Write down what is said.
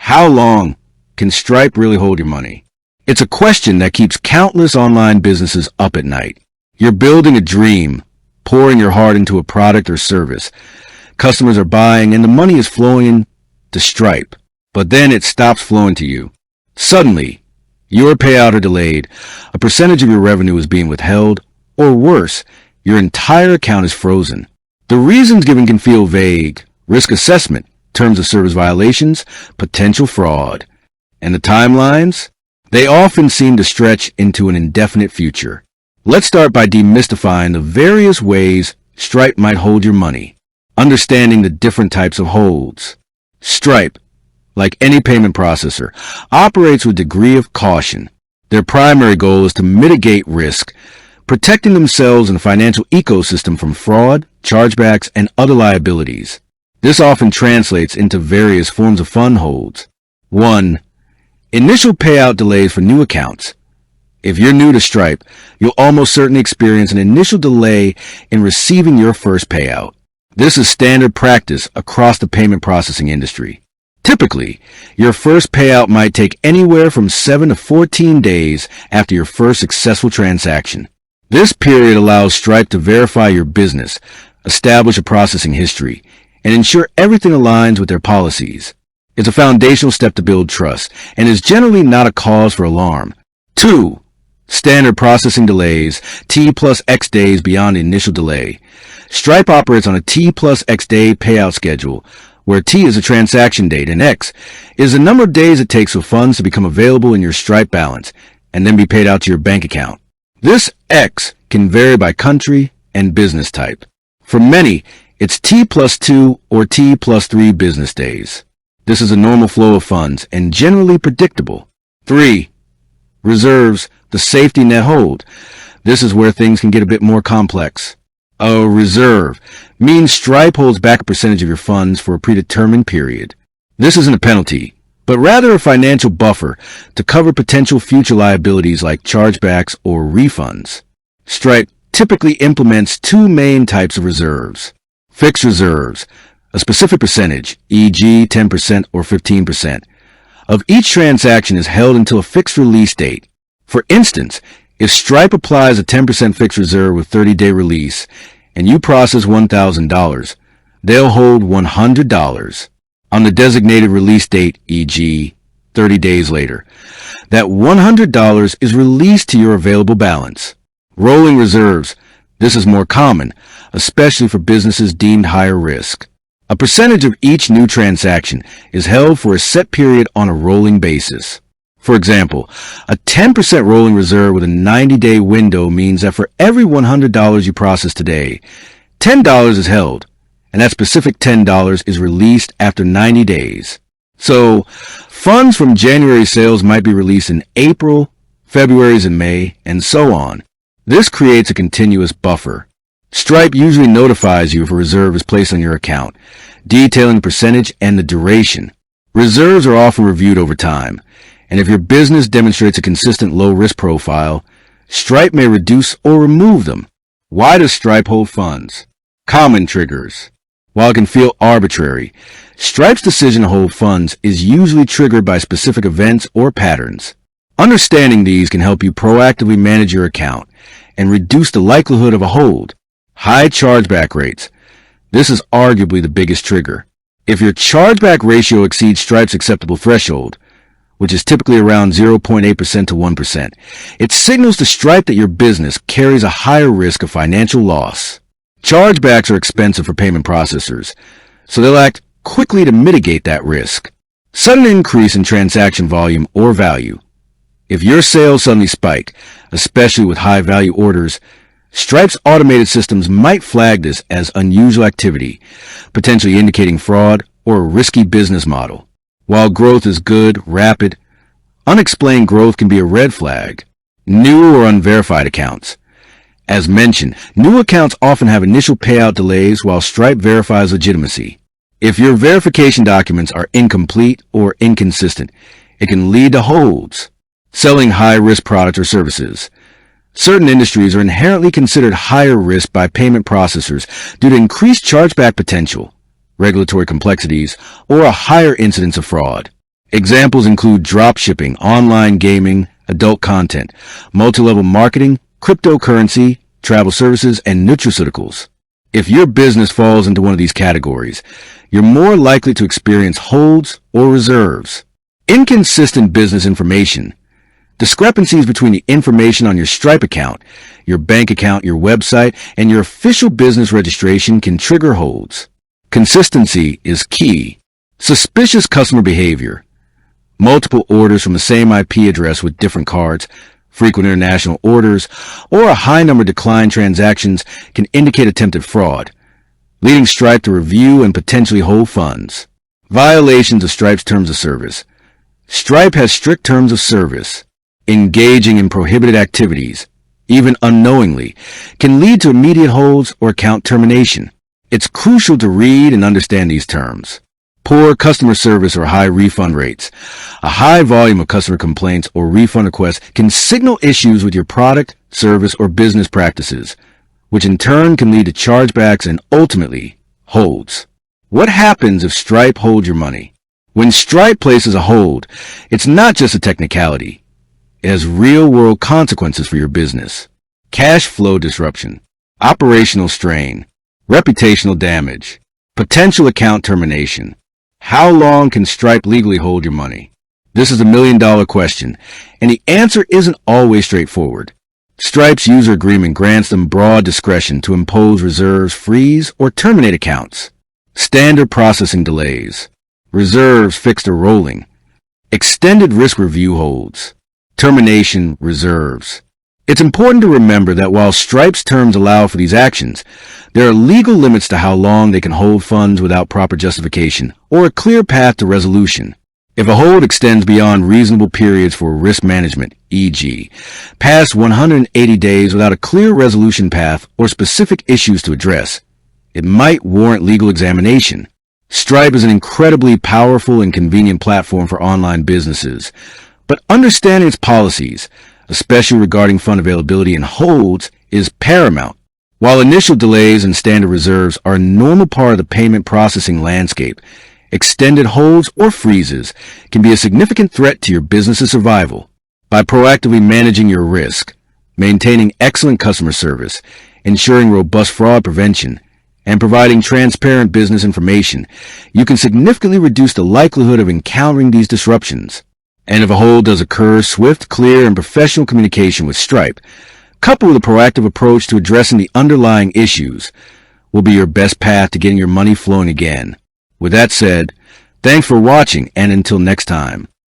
How long can Stripe really hold your money? It's a question that keeps countless online businesses up at night. You're building a dream, pouring your heart into a product or service. Customers are buying and the money is flowing to Stripe, but then it stops flowing to you. Suddenly, your payout are delayed, a percentage of your revenue is being withheld, or worse, your entire account is frozen. The reasons given can feel vague: risk assessment, terms of service violations, potential fraud. And the timelines? They often seem to stretch into an indefinite future. Let's start by demystifying the various ways Stripe might hold your money, understanding the different types of holds. Stripe, like any payment processor, operates with a degree of caution. Their primary goal is to mitigate risk, protecting themselves and the financial ecosystem from fraud, chargebacks, and other liabilities. This often translates into various forms of fund holds. 1. Initial payout delays for new accounts. If you're new to Stripe, you'll almost certainly experience an initial delay in receiving your first payout. This is standard practice across the payment processing industry. Typically, your first payout might take anywhere from 7 to 14 days after your first successful transaction. This period allows Stripe to verify your business, establish a processing history, and ensure everything aligns with their policies. It's a foundational step to build trust, and is generally not a cause for alarm. 2. Standard processing delays, T plus X days beyond the initial delay. Stripe operates on a T plus X day payout schedule, where T is a transaction date and X is the number of days it takes for funds to become available in your Stripe balance and then be paid out to your bank account. This X can vary by country and business type. For many, it's T plus 2 or T plus 3 business days. This is a normal flow of funds and generally predictable. 3. Reserves, the safety net hold. This is where things can get a bit more complex. A reserve means Stripe holds back a percentage of your funds for a predetermined period. This isn't a penalty, but rather a financial buffer to cover potential future liabilities like chargebacks or refunds. Stripe typically implements two main types of reserves. Fixed reserves, a specific percentage, e.g. 10% or 15%, of each transaction is held until a fixed release date. For instance, if Stripe applies a 10% fixed reserve with 30-day release and you process $1,000, they'll hold $100 on the designated release date, e.g. 30 days later. That $100 is released to your available balance. Rolling reserves. This is more common, especially for businesses deemed higher risk. A percentage of each new transaction is held for a set period on a rolling basis. For example, a 10% rolling reserve with a 90-day window means that for every $100 you process today, $10 is held, and that specific $10 is released after 90 days. So, funds from January sales might be released in April, February's in May, and so on. This creates a continuous buffer. Stripe usually notifies you if a reserve is placed on your account, detailing the percentage and the duration. Reserves are often reviewed over time, and if your business demonstrates a consistent low-risk profile, Stripe may reduce or remove them. Why does Stripe hold funds? Common triggers. While it can feel arbitrary, Stripe's decision to hold funds is usually triggered by specific events or patterns. Understanding these can help you proactively manage your account and reduce the likelihood of a hold. High chargeback rates. This is arguably the biggest trigger. If your chargeback ratio exceeds Stripe's acceptable threshold, which is typically around 0.8% to 1%, it signals to Stripe that your business carries a higher risk of financial loss. Chargebacks are expensive for payment processors, so they'll act quickly to mitigate that risk. Sudden increase in transaction volume or value. If your sales suddenly spike, especially with high-value orders, Stripe's automated systems might flag this as unusual activity, potentially indicating fraud or a risky business model. While growth is good, rapid, unexplained growth can be a red flag. New or unverified accounts. As mentioned, new accounts often have initial payout delays while Stripe verifies legitimacy. If your verification documents are incomplete or inconsistent, it can lead to holds. Selling high-risk products or services. Certain industries are inherently considered higher risk by payment processors due to increased chargeback potential, regulatory complexities, or a higher incidence of fraud. Examples include dropshipping, online gaming, adult content, multi-level marketing, cryptocurrency, travel services, and nutraceuticals. If your business falls into one of these categories, you're more likely to experience holds or reserves. Inconsistent business information. Discrepancies between the information on your Stripe account, your bank account, your website, and your official business registration can trigger holds. Consistency is key. Suspicious customer behavior. Multiple orders from the same IP address with different cards, frequent international orders, or a high number of declined transactions can indicate attempted fraud, leading Stripe to review and potentially hold funds. Violations of Stripe's terms of service. Stripe has strict terms of service. Engaging in prohibited activities, even unknowingly, can lead to immediate holds or account termination. It's crucial to read and understand these terms. Poor customer service or high refund rates. A high volume of customer complaints or refund requests can signal issues with your product, service, or business practices, which in turn can lead to chargebacks and ultimately holds. What happens if Stripe holds your money? When Stripe places a hold, it's not just a technicality. It has real-world consequences for your business. Cash flow disruption, operational strain, reputational damage, potential account termination. How long can Stripe legally hold your money? This is a million-dollar question, and the answer isn't always straightforward. Stripe's user agreement grants them broad discretion to impose reserves, freeze, or terminate accounts. Standard processing delays. Reserves fixed or rolling. Extended risk review holds. Termination reserves. It's important to remember that while Stripe's terms allow for these actions, there are legal limits to how long they can hold funds without proper justification or a clear path to resolution. If a hold extends beyond reasonable periods for risk management, e.g., past 180 days without a clear resolution path or specific issues to address, it might warrant legal examination. Stripe is an incredibly powerful and convenient platform for online businesses, but understanding its policies, especially regarding fund availability and holds, is paramount. While initial delays and standard reserves are a normal part of the payment processing landscape, extended holds or freezes can be a significant threat to your business's survival. By proactively managing your risk, maintaining excellent customer service, ensuring robust fraud prevention, and providing transparent business information, you can significantly reduce the likelihood of encountering these disruptions. And if a hold does occur, swift, clear, and professional communication with Stripe, coupled with a proactive approach to addressing the underlying issues, will be your best path to getting your money flowing again. With that said, thanks for watching, and until next time.